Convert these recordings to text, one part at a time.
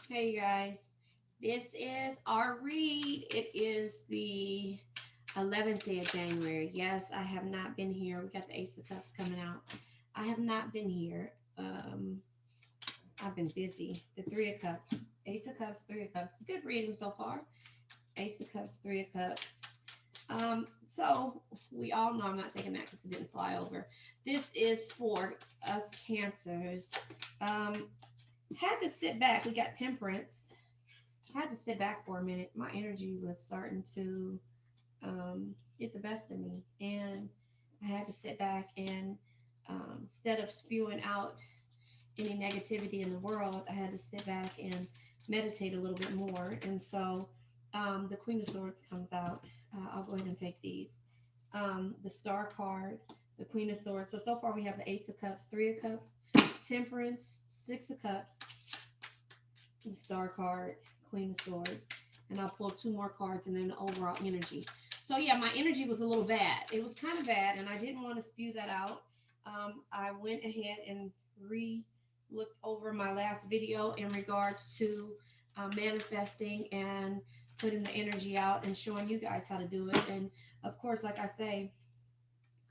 Hey guys, this is our read. It is the 11th day of January. Yes, I have not been here. We got the Ace of Cups coming out. I have not been here. I've been busy. The Three of Cups, Ace of Cups, Three of Cups. Good reading so far. Ace of Cups, Three of Cups. So we all know I'm not taking that because it didn't fly over. This is for us Cancers. Um, had to sit back. We got Temperance. Had to sit back for a minute. My energy was starting to get the best of me, and I had to sit back and instead of spewing out any negativity in the world, I had to sit back and meditate a little bit more. And so the Queen of Swords comes out. I'll go ahead and take these. The Star card, the Queen of Swords. So far we have the Ace of Cups, Three of Cups, Temperance, Six of Cups, the Star card, Queen of Swords, and I'll pull two more cards and then the overall energy. So yeah, my energy was a little bad. It was kind of bad, and I didn't want to spew that out. I went ahead and looked over my last video in regards to manifesting and putting the energy out and showing you guys how to do it. And of course, like I say,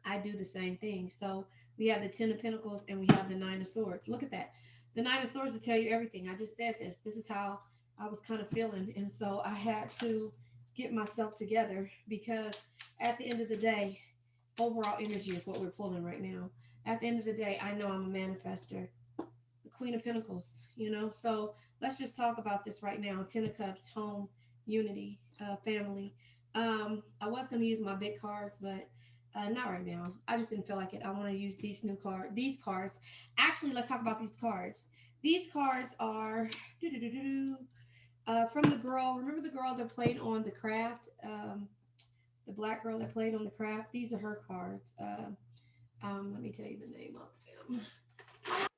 I do the same thing. So we have the Ten of Pentacles and we have the Nine of Swords. Look at that. The Nine of Swords will tell you everything. I just said this. This is how I was kind of feeling. And so I had to get myself together because at the end of the day, overall energy is what we're pulling right now. At the end of the day, I know I'm a manifester. The Queen of Pentacles, you know? So let's just talk about this right now. Ten of Cups, home, unity, family. I was going to use my big cards, but not right now. I just didn't feel like it. I want to use these cards. Actually, let's talk about these cards. These cards are from the girl. Remember the girl that played on the craft? The black girl that played on the craft. These are her cards. Let me tell you the name of them.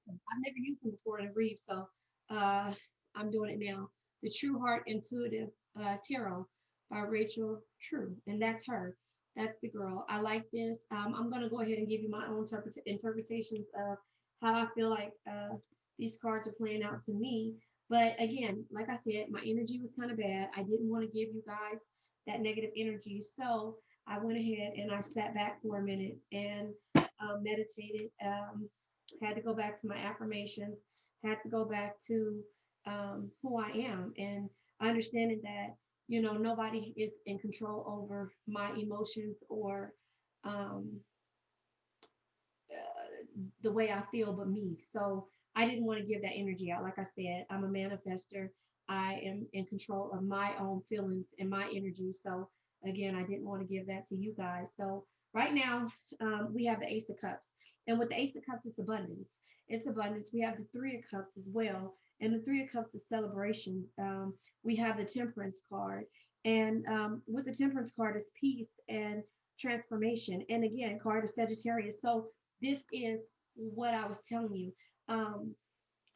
I've never used them before in a brief, so uh, I'm doing it now. The True Heart Intuitive Tarot by Rachel True, and that's her. That's the girl. I like this. I'm gonna go ahead and give you my own interpretations of how I feel like these cards are playing out to me. But again, like I said, my energy was kind of bad. I didn't want to give you guys that negative energy, so I went ahead and I sat back for a minute and meditated. Had to go back to my affirmations, had to go back to who I am, and understanding that, you know, nobody is in control over my emotions or um, the way I feel but me. So I didn't want to give that energy out. Like I said, I'm a manifester. I am in control of my own feelings and my energy. So again, I didn't want to give that to you guys. So right now, we have the Ace of Cups. And with the Ace of Cups, it's abundance. It's abundance. We have the Three of Cups as well. And the Three of Cups is celebration. We have the Temperance card. And with the Temperance card is peace and transformation. And again, card is Sagittarius. So this is what I was telling you, um,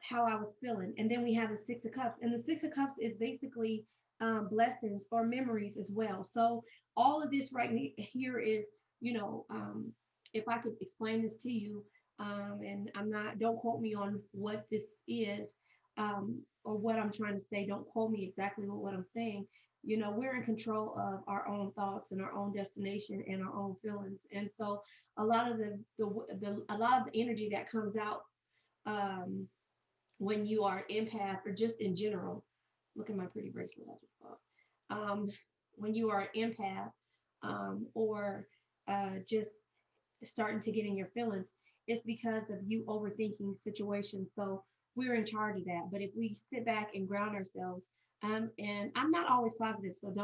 how I was feeling. And then we have the Six of Cups. And the Six of Cups is basically blessings or memories as well. So all of this right here is, you know, if I could explain this to you, and I'm not, don't quote me on what this is or what I'm trying to say. Don't quote me exactly what I'm saying. You know, we're in control of our own thoughts and our own destination and our own feelings. And so a lot of a lot of the energy that comes out um, when you are empath or just in general. Look at my pretty bracelet I just bought. Um, when you are an empath or just starting to get in your feelings, it's because of you overthinking situations. So we're in charge of that. But if we sit back and ground ourselves, and I'm not always positive, so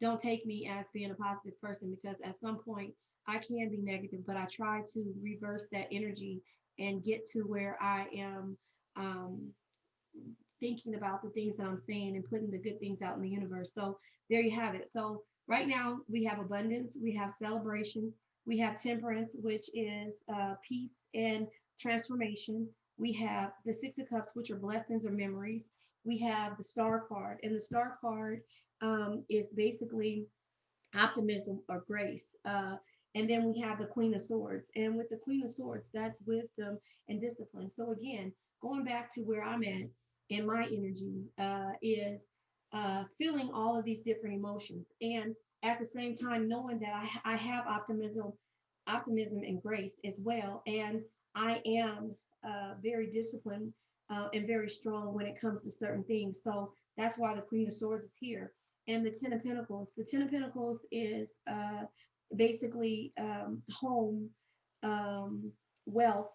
don't take me as being a positive person because at some point I can be negative, but I try to reverse that energy and get to where I am um, thinking about the things that I'm saying and putting the good things out in the universe. So there you have it. So right now we have abundance, we have celebration, we have temperance, which is peace and transformation. We have the Six of Cups, which are blessings or memories. We have the Star card, and the Star card is basically optimism or grace. And then we have the Queen of Swords. And with the Queen of Swords, that's wisdom and discipline. So again, going back to where I'm at, in my energy is feeling all of these different emotions, and at the same time knowing that I have optimism and grace as well, and I am very disciplined and very strong when it comes to certain things. So that's why the Queen of Swords is here. And the Ten of Pentacles. The Ten of Pentacles is basically home, wealth,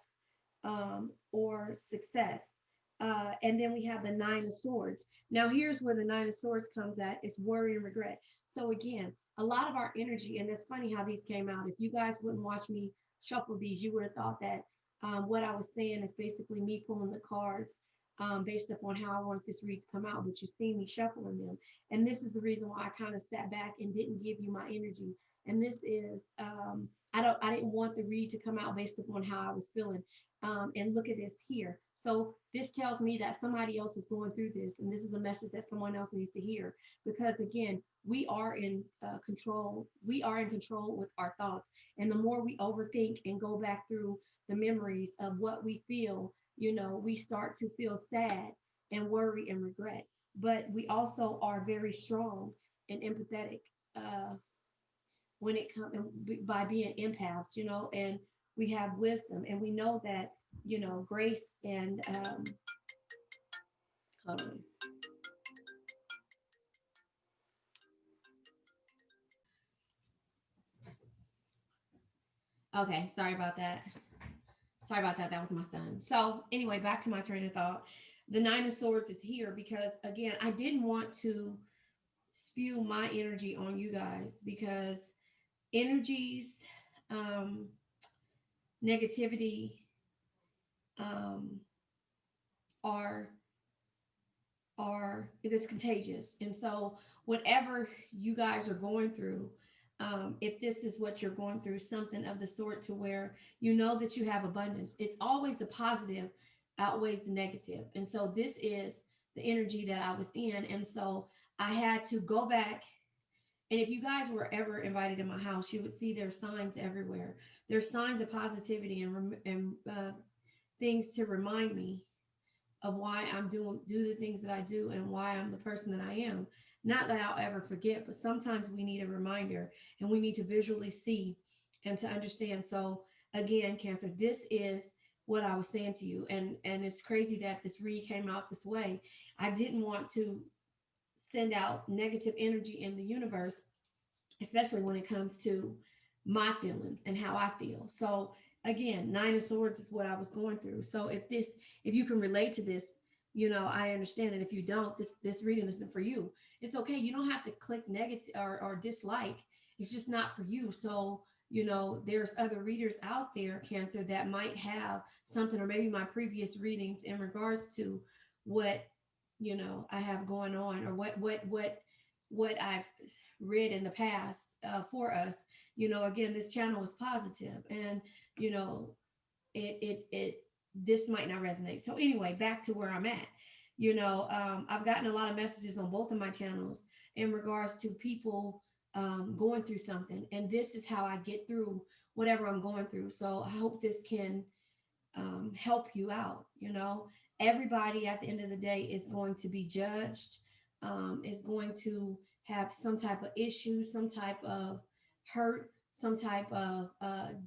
or success. And then we have the Nine of Swords. Now, here's where the Nine of Swords comes at, is worry and regret. So again, a lot of our energy, and it's funny how these came out. If you guys wouldn't watch me shuffle these, you would have thought that what I was saying is basically me pulling the cards based upon how I want this read to come out. But you see me shuffling them, and this is the reason why I kind of sat back and didn't give you my energy. And this is I didn't want the read to come out based upon how I was feeling. And look at this here. So this tells me that somebody else is going through this, and this is a message that someone else needs to hear. Because again, we are in control. We are in control with our thoughts, and the more we overthink and go back through the memories of what we feel, we start to feel sad and worry and regret. But we also are very strong and empathetic when it comes by being empaths, and we have wisdom, and we know that grace and hold on. Okay, sorry about that. Sorry about that. That was my son. So anyway, back to my train of thought. The Nine of Swords is here because again, I didn't want to spew my energy on you guys because energies, um, negativity, um, are it is contagious. And so whatever you guys are going through, if this is what you're going through, something of the sort, to where you know that you have abundance, it's always the positive outweighs the negative. And so this is the energy that I was in. And so I had to go back. And if you guys were ever invited in my house, you would see there's signs everywhere. There's signs of positivity and things to remind me of why I'm do the things that I do and why I'm the person that I am. Not that I'll ever forget, but sometimes we need a reminder, and we need to visually see and to understand. So again, Cancer, this is what I was saying to you, and it's crazy that this read came out this way. I didn't want to send out negative energy in the universe, especially when it comes to my feelings and how I feel. So again, Nine of Swords is what I was going through. So if you can relate to this, I understand. And if you don't, this reading isn't for you. It's okay. You don't have to click negative or dislike. It's just not for you. So there's other readers out there, Cancer, that might have something, or maybe my previous readings in regards to what I have going on, or what I've read in the past for us. Again, this channel is positive, and you know, it this might not resonate. So anyway, back to where I'm at. I've gotten a lot of messages on both of my channels in regards to people going through something, and this is how I get through whatever I'm going through. So I hope this can help you out. Everybody at the end of the day is going to be judged, is going to have some type of issue, some type of hurt, some type of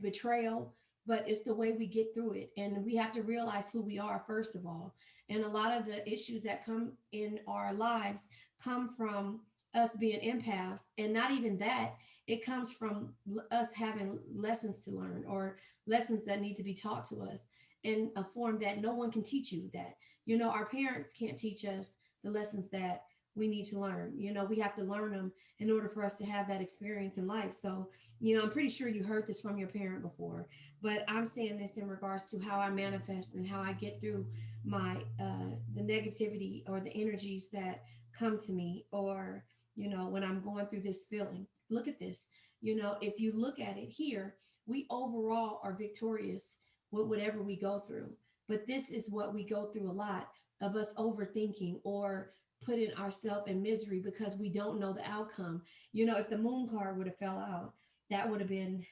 betrayal. But it's the way we get through it. And we have to realize who we are, first of all. And a lot of the issues that come in our lives come from us being empaths. And not even that, it comes from us having lessons to learn, or lessons that need to be taught to us in a form that no one can teach you. That our parents can't teach us the lessons that we need to learn. We have to learn them in order for us to have that experience in life. So I'm pretty sure you heard this from your parent before, but I'm saying this in regards to how I manifest and how I get through my the negativity or the energies that come to me, or when I'm going through this feeling. Look at this. If you look at it here, we overall are victorious with whatever we go through. But this is what we go through a lot of, us overthinking or putting ourselves in misery because we don't know the outcome. If the moon card would have fell out, that would have been,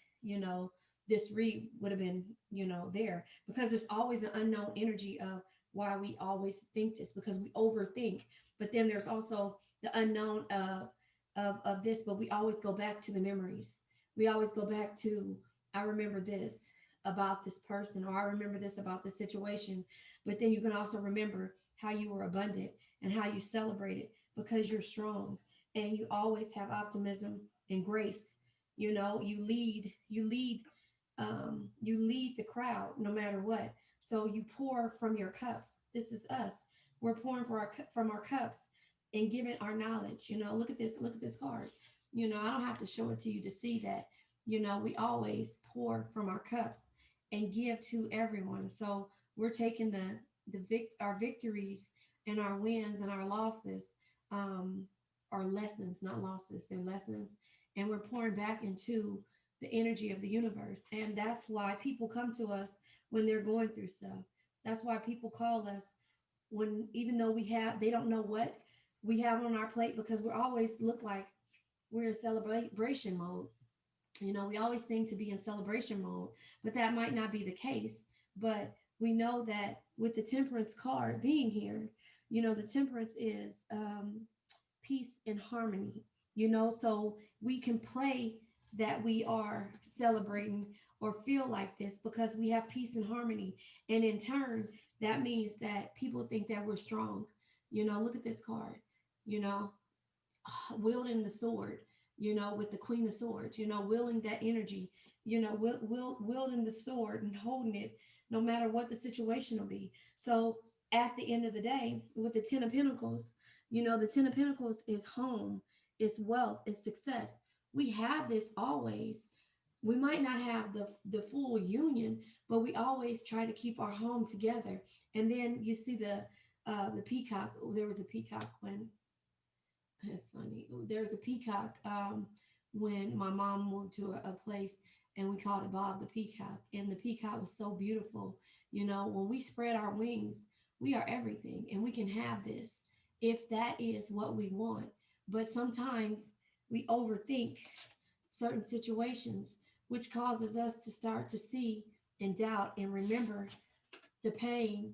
this read would have been, there, because it's always an unknown energy of why we always think this, because we overthink. But then there's also the unknown of this, but we always go back to the memories. We always go back to, I remember this about this person, or I remember this about this situation. But then you can also remember how you were abundant and how you celebrated because you're strong and you always have optimism and grace. You know, you lead the crowd no matter what. So you pour from your cups. This is us. We're pouring from our cups and giving our knowledge. You know, look at this. Look at this card. You know, I don't have to show it to you to see that. You know, we always pour from our cups and give to everyone. So we're taking our victories and our wins and our losses, um, are lessons, not losses. They're lessons, and we're pouring back into the energy of the universe. And that's why people come to us when they're going through stuff. That's why people call us when, even though they don't know what we have on our plate, because we always look like we're in celebration mode. You know, we always seem to be in celebration mode, but that might not be the case. But we know that with the temperance card being here, you know, the temperance is peace and harmony, you know, so we can play that we are celebrating or feel like this because we have peace and harmony. And in turn, that means that people think that we're strong. You know, look at this card, you know, wielding the sword, you know, with the Queen of Swords, you know, wielding that energy, you know, wielding the sword and holding it no matter what the situation will be. So at the end of the day, with the Ten of Pentacles, you know, the Ten of Pentacles is home, it's wealth, it's success. We have this always. We might not have the full union, but we always try to keep our home together. And then you see the peacock. There was a peacock when, it's funny. There's a peacock when my mom moved to a place, and we called it Bob the Peacock. And the peacock was so beautiful. You know, when we spread our wings, we are everything, and we can have this if that is what we want. But sometimes we overthink certain situations, which causes us to start to see and doubt and remember the pain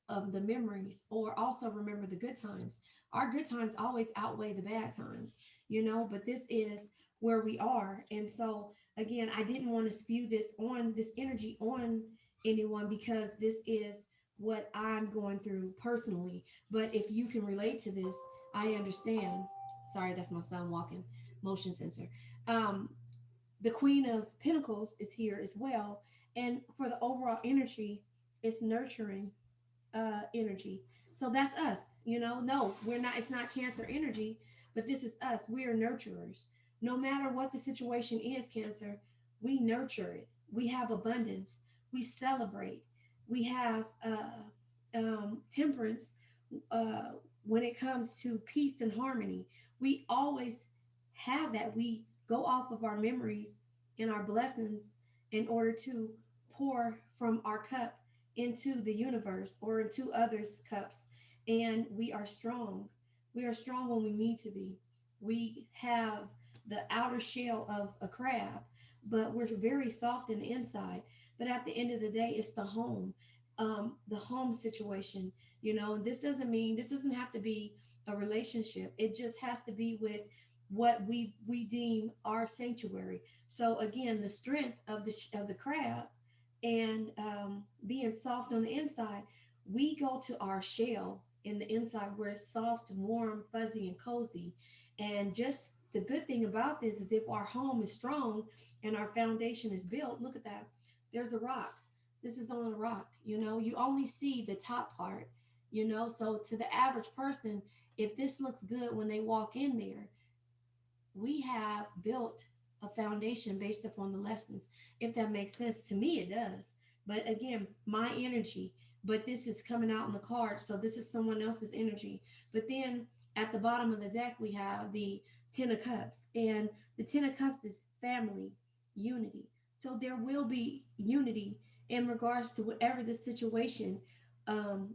of the memories, or also remember the good times. Our good times always outweigh the bad times, you know, but this is where we are. And so, again, I didn't want to spew this energy on anyone because this is what I'm going through personally. But if you can relate to this, I understand. Sorry, that's my son walking, motion sensor. Um, the Queen of Pentacles is here as well. And for the overall energy, it's nurturing energy. So that's us, you know. No, we're not, it's not Cancer energy, but this is us. We are nurturers. No matter what the situation is, Cancer, we nurture it. We have abundance. We celebrate. We have temperance uh, when it comes to peace and harmony. We always have that. We go off of our memories and our blessings in order to pour from our cup into the universe or into others' cups. And we are strong. We are strong when we need to be. We have the outer shell of a crab, but we're very soft in the inside. But at the end of the day, it's the home situation, you know. And this doesn't have to be a relationship. It just has to be with what we deem our sanctuary. So again, the strength of the crab and being soft on the inside, we go to our shell in the inside where it's soft, warm, fuzzy, and cozy. And just the good thing about this is if our home is strong and our foundation is built, look at that. There's a rock. This is on a rock. You know, you only see the top part, you know. So to the average person, if this looks good when they walk in there, we have built a foundation based upon the lessons. If that makes sense to me, it does. But again, my energy, but this is coming out in the card, so this is someone else's energy. But then at the bottom of the deck, we have the Ten of Cups, and the Ten of Cups is family, unity. So there will be unity in regards to whatever the situation um,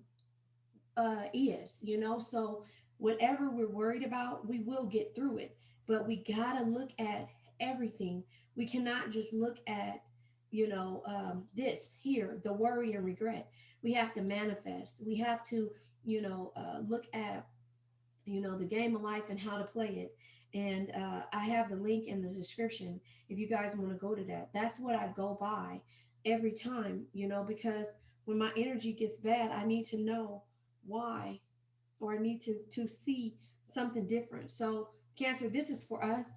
is, you know. So whatever we're worried about, we will get through it. But we gotta look at everything. We cannot just look at this here, the worry and regret. We have to manifest. We have to, look at, the game of life and how to play it. And I have the link in the description if you guys want to go to that. That's what I go by every time, because when my energy gets bad, I need to know why, or I need to see something different. So, Cancer, this is for us.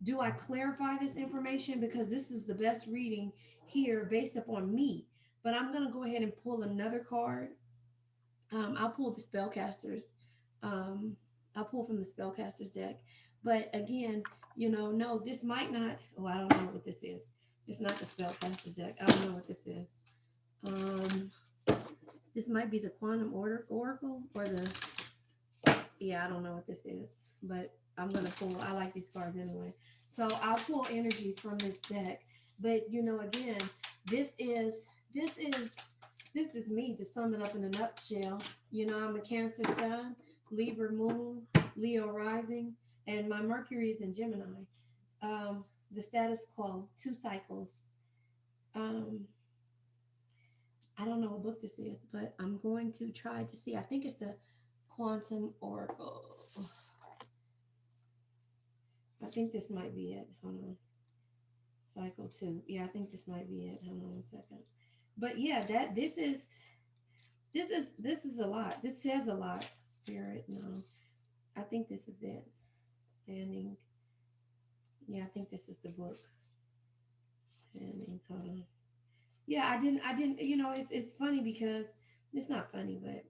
Do I clarify this information? Because this is the best reading here based upon me. But I'm going to go ahead and pull another card. I'll pull the spellcasters. Um, I'll pull from the spellcasters deck. But again, no, this might not. Oh, I don't know what this is. It's not the spellcasters deck. I don't know what this is. Um, this might be the quantum oracle or the. Yeah, I don't know what this is, but I'm gonna pull. I like these cards anyway, so I'll pull energy from this deck. But again, this is this is this is me to sum it up in a nutshell. I'm a Cancer Sun, Libra Moon, Leo Rising, and my Mercury is in Gemini. The status quo, 2 cycles. Um, I don't know what book this is, but I'm going to try to see. I think it's the Quantum Oracle. I think this might be it. Hold on. Cycle 2. Yeah, I think this might be it. Hold on 1 second. But yeah, this is a lot. This says a lot. Spirit, no. I think this is it. Fanning. Yeah, I think this is the book. Fanning. Hold on. Yeah, I didn't, it's funny because it's not funny, but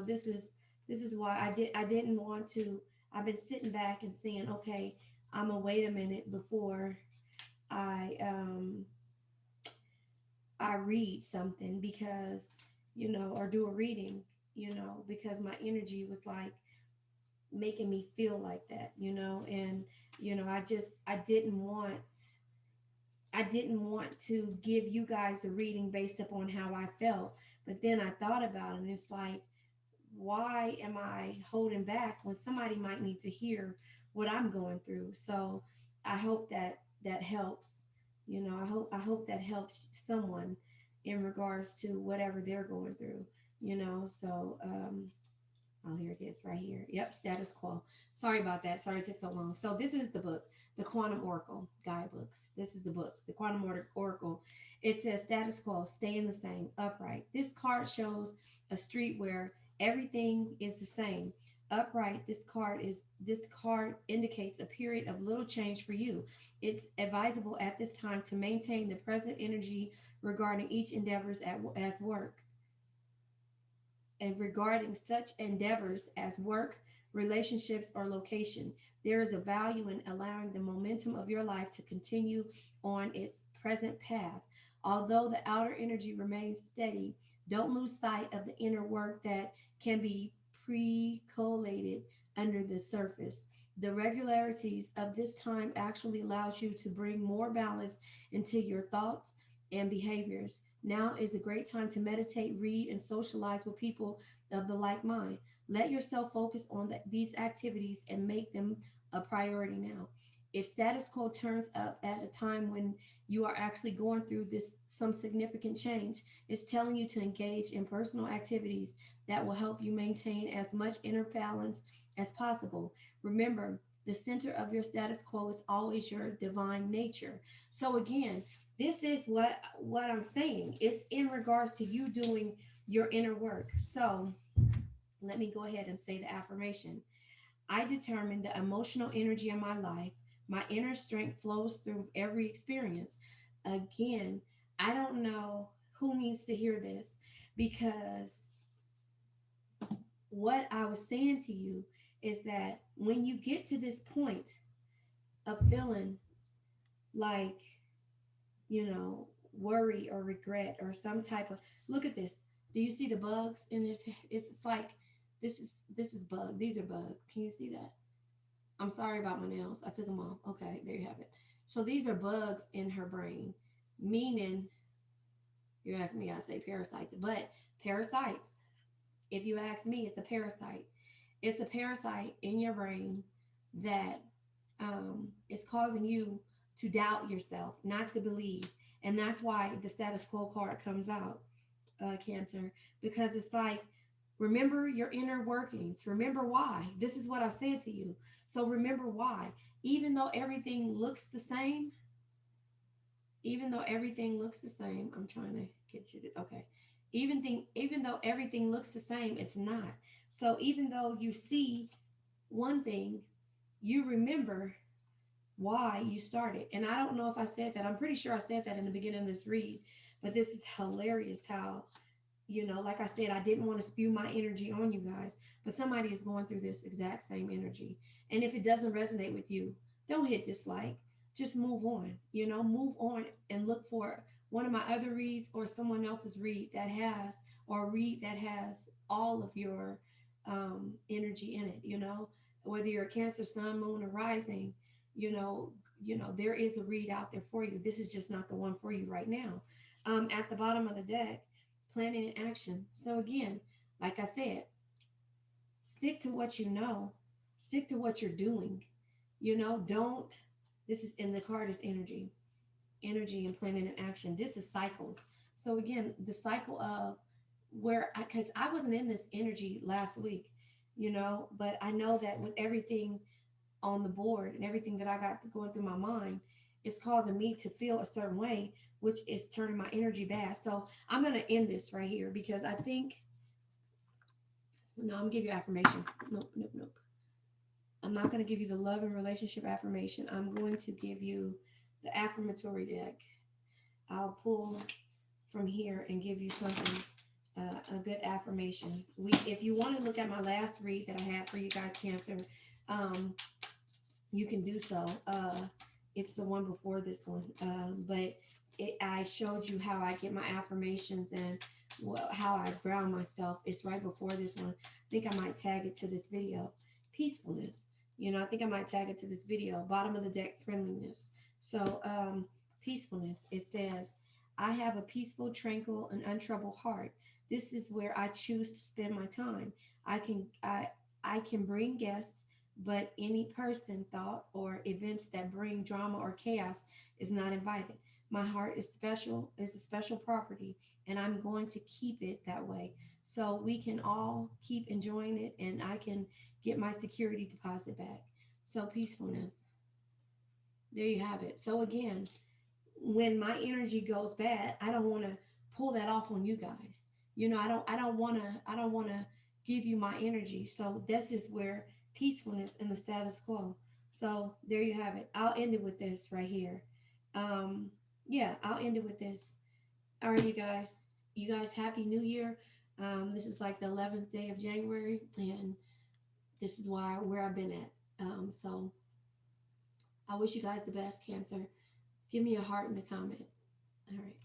this is why I didn't want to. I've been sitting back and saying, okay, I'm gonna wait a minute before I um I read something, because or do a reading, because my energy was like making me feel like that, and I didn't want to give you guys a reading based upon how I felt. But then I thought about it, and it's like, why am I holding back when somebody might need to hear what I'm going through? So I hope that helps. I hope that helps someone in regards to whatever they're going through. So oh, here it is right here. Yep, status quo. Sorry about that. Sorry it took so long. So this is the book, the Quantum Oracle guidebook. This is the book, the Quantum Oracle. It says status quo, staying the same, upright. This card shows a street where everything is the same. Upright, this card indicates a period of little change for you. It's advisable at this time to maintain the present energy regarding each endeavors as work and regarding such endeavors as work, relationships, or location. There is a value in allowing the momentum of your life to continue on its present path. Although the outer energy remains steady, don't lose sight of the inner work that can be pre-collated under the surface. The regularities of this time actually allows you to bring more balance into your thoughts and behaviors. Now is a great time to meditate, read, and socialize with people of the like mind. Let yourself focus on these activities and make them a priority now. If status quo turns up at a time when you are actually going through this some significant change, it's telling you to engage in personal activities that will help you maintain as much inner balance as possible. Remember, the center of your status quo is always your divine nature. So again, this is what I'm saying. It's in regards to you doing your inner work. So let me go ahead and say the affirmation. I determine the emotional energy of my life. My inner strength flows through every experience. Again, I don't know who needs to hear this, because what I was saying to you is that when you get to this point of feeling like, worry or regret or some type of, look at this. Do you see the bugs in this? It's like this is bug. These are bugs. Can you see that? I'm sorry about my nails. I took them off. Okay, there you have it. So these are bugs in her brain, meaning you're asking me, I say parasites, but parasites. If you ask me, it's a parasite. It's a parasite in your brain that is causing you to doubt yourself, not to believe. And that's why the status quo card comes out, Cancer, because it's like, remember your inner workings. Remember why. This is what I've said to you. So remember why. Even though everything looks the same, even though everything looks the same, I'm trying to get you to, okay. Even though everything looks the same, it's not. So even though you see one thing, you remember why you started. And I don't know if I said that. I'm pretty sure I said that in the beginning of this read, but this is hilarious how, like I said, I didn't want to spew my energy on you guys, but somebody is going through this exact same energy. And if it doesn't resonate with you, don't hit dislike. Just move on, move on and look for one of my other reads or someone else's read that has, or a read that has all of your energy in it, whether you're a Cancer, Sun, Moon, or Rising, you know, there is a read out there for you. This is just not the one for you right now. At the bottom of the deck, planning and action. So again, like I said, stick to what you know, stick to what you're doing. Don't. This is in the card is energy and planning and action. This is cycles. So again, the cycle of where, because I wasn't in this energy last week, but I know that with everything on the board and everything that I got going through my mind, it's causing me to feel a certain way, which is turning my energy bad. So I'm going to end this right here because I think, no, I'm going to give you affirmation. Nope, nope, nope. I'm not going to give you the love and relationship affirmation. I'm going to give you the affirmatory deck. I'll pull from here and give you something, a good affirmation. If you want to look at my last read that I had for you guys, Cancer, you can do so. It's the one before this one, but I showed you how I get my affirmations and how I ground myself. It's right before this one. I think I might tag it to this video. Peacefulness. I think I might tag it to this video. Bottom of the deck, friendliness. So, peacefulness. It says, I have a peaceful, tranquil, and untroubled heart. This is where I choose to spend my time. I can bring guests, but any person, thought, or events that bring drama or chaos is not invited. My heart is special, is a special property, and I'm going to keep it that way. So we can all keep enjoying it, and I can get my security deposit back. So peacefulness. There you have it. So again, when my energy goes bad, I don't want to pull that off on you guys. I don't want to give you my energy. So this is where peacefulness in the status quo. So there you have it. I'll end it with this right here. Yeah, I'll end it with this. All right, you guys. You guys, happy new year. This is like the 11th day of January, and this is where I've been at. So I wish you guys the best, Cancer. Give me a heart in the comment. All right.